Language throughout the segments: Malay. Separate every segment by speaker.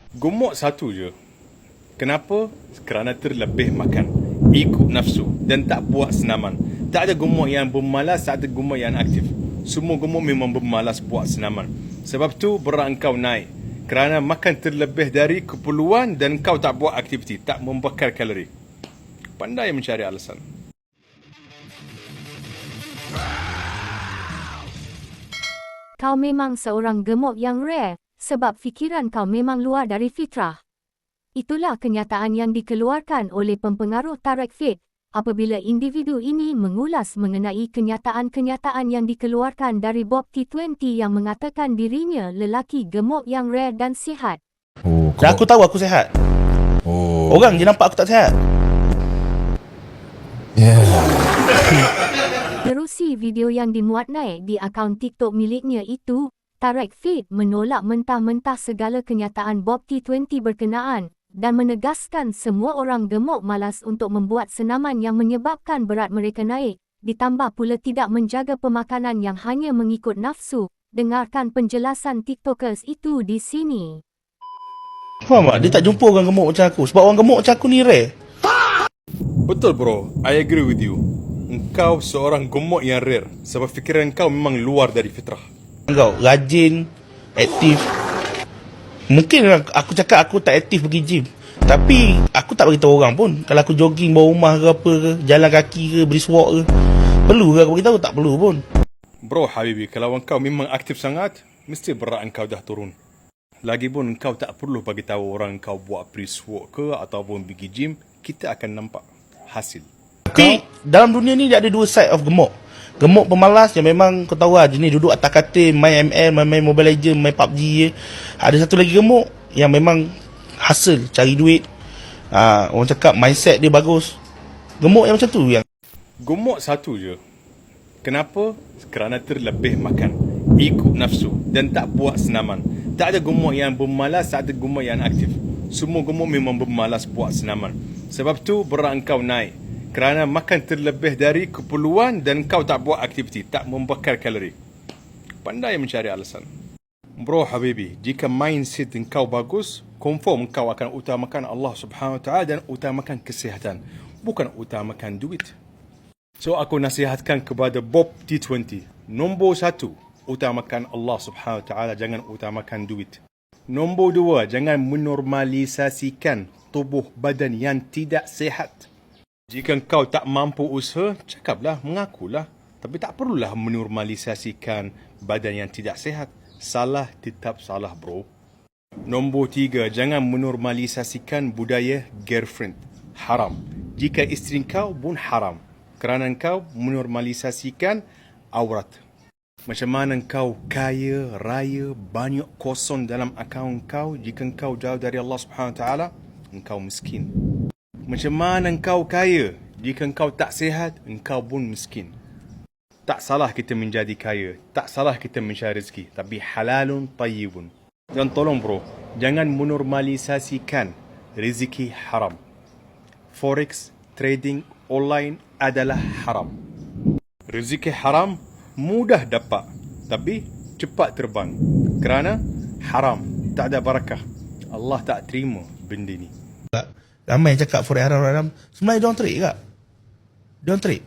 Speaker 1: Gemuk satu je. Kenapa? Kerana terlebih makan, ikut nafsu dan tak buat senaman. Tak ada gemuk yang bermalas, tak ada gemuk yang aktif. Semua gemuk memang bermalas buat senaman. Sebab tu berat engkau naik. Kerana makan terlebih dari keperluan dan kau tak buat aktiviti, tak membakar kalori. Pandai mencari alasan.
Speaker 2: Kau memang seorang gemuk yang rare, sebab fikiran kau memang luar dari fitrah. Itulah kenyataan yang dikeluarkan oleh pempengaruh Tarek Fit, apabila individu ini mengulas mengenai kenyataan-kenyataan yang dikeluarkan dari Bob T20 yang mengatakan dirinya lelaki gemuk yang rare dan sihat.
Speaker 3: Dan aku tahu aku sihat. Orang je nampak aku tak sihat.
Speaker 2: Terusi video yang dimuat naik di akaun TikTok miliknya itu, Tarek Fit menolak mentah-mentah segala kenyataan Bob T20 berkenaan dan menegaskan semua orang gemuk malas untuk membuat senaman yang menyebabkan berat mereka naik, ditambah pula tidak menjaga pemakanan yang hanya mengikut nafsu. Dengarkan penjelasan TikTokers itu di sini.
Speaker 3: Faham tak? Dia tak jumpa orang gemuk macam aku. Sebab orang gemuk macam aku ni rare.
Speaker 1: Betul bro, I agree with you. Engkau seorang gemuk yang rare sebab fikiran kau memang luar dari fitrah.
Speaker 3: Kau rajin, aktif. Mungkin aku cakap aku tak aktif pergi gym, tapi aku tak beritahu orang pun. Kalau aku jogging bawah rumah ke apa ke, jalan kaki ke, brisk walk ke, perlu ke aku beritahu? Tak perlu pun.
Speaker 1: Bro Habibi, kalau engkau memang aktif sangat, mesti berat engkau dah turun. Lagipun engkau tak perlu bagi tahu orang engkau buat brisk walk ke ataupun pergi gym, kita akan nampak hasil.
Speaker 3: Tapi dalam dunia ni dia ada dua side of gemuk. Gemuk pemalas yang memang kau tahu lah, jenis duduk atas katil, main ML, main Mobile Legends, main PUBG je. Ada satu lagi gemuk yang memang hasil, cari duit. Orang cakap mindset dia bagus. Gemuk yang macam tu yang
Speaker 1: Gemuk satu je. Kenapa? Kerana terlebih makan, ikut nafsu dan tak buat senaman. Tak ada gemuk yang bermalas, tak ada gemuk yang aktif. Semua gemuk memang bermalas buat senaman. Sebab tu berat engkau naik. Kerana makan terlebih dari keperluan dan kau tak buat aktiviti, tak membakar kalori. Pandai mencari alasan. Bro Habibi, jika mindset engkau bagus, confirm engkau akan utamakan Allah Subhanahu Wa Taala dan utamakan kesihatan, bukan utamakan duit. So aku nasihatkan kepada Bob T20, nombor 1, utamakan Allah Subhanahu Wa Taala, jangan utamakan duit. Nombor 2, jangan menormalisasikan tubuh badan yang tidak sihat. Jika kau tak mampu usaha, cakaplah, mengakulah. Tapi tak perlulah menormalisasikan badan yang tidak sihat. Salah tetap salah bro. Nombor 3, jangan menormalisasikan budaya girlfriend. Haram. Jika isteri kau pun haram. Kerana kau menormalisasikan aurat. Macam mana kau kaya, raya, banyak kosong dalam akaun kau, jika kau jauh dari Allah Subhanahu Wa Taala, engkau miskin. Macam mana engkau kaya, jika engkau tak sihat, engkau pun miskin. Tak salah kita menjadi kaya, tak salah kita mencari rezeki, tapi halalun tayyibun. Dan tolong bro, jangan menormalisasikan rezeki haram. Forex, trading, online adalah haram. Rezeki haram mudah dapat, tapi cepat terbang. Kerana haram, tak ada barakah. Allah tak terima benda ni.
Speaker 3: ramai yang cakap forex haram. Sebenarnya diorang terik tak? Diorang terik.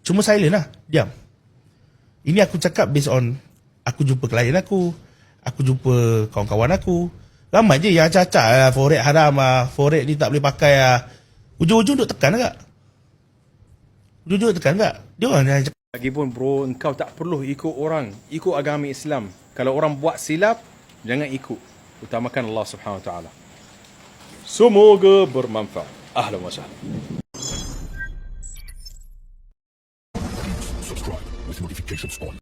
Speaker 3: Cuma silent lah, diam. Ini aku cakap based on aku jumpa klien aku jumpa kawan-kawan aku. Ramai je yang acak-acak lah, forex haram lah, forex ni tak boleh pakai lah. Ujung-ujung duk tekan tak? Ujung-ujung tekan tak? Diorang yang cakap.
Speaker 1: Lagipun bro, engkau tak perlu ikut orang, ikut agama Islam. Kalau orang buat silap, jangan ikut. Utamakan Allah Subhanahu Wa Taala. Semoga bermanfaat. Ahlan wa sahlan.
Speaker 4: Subscribe with notifications on.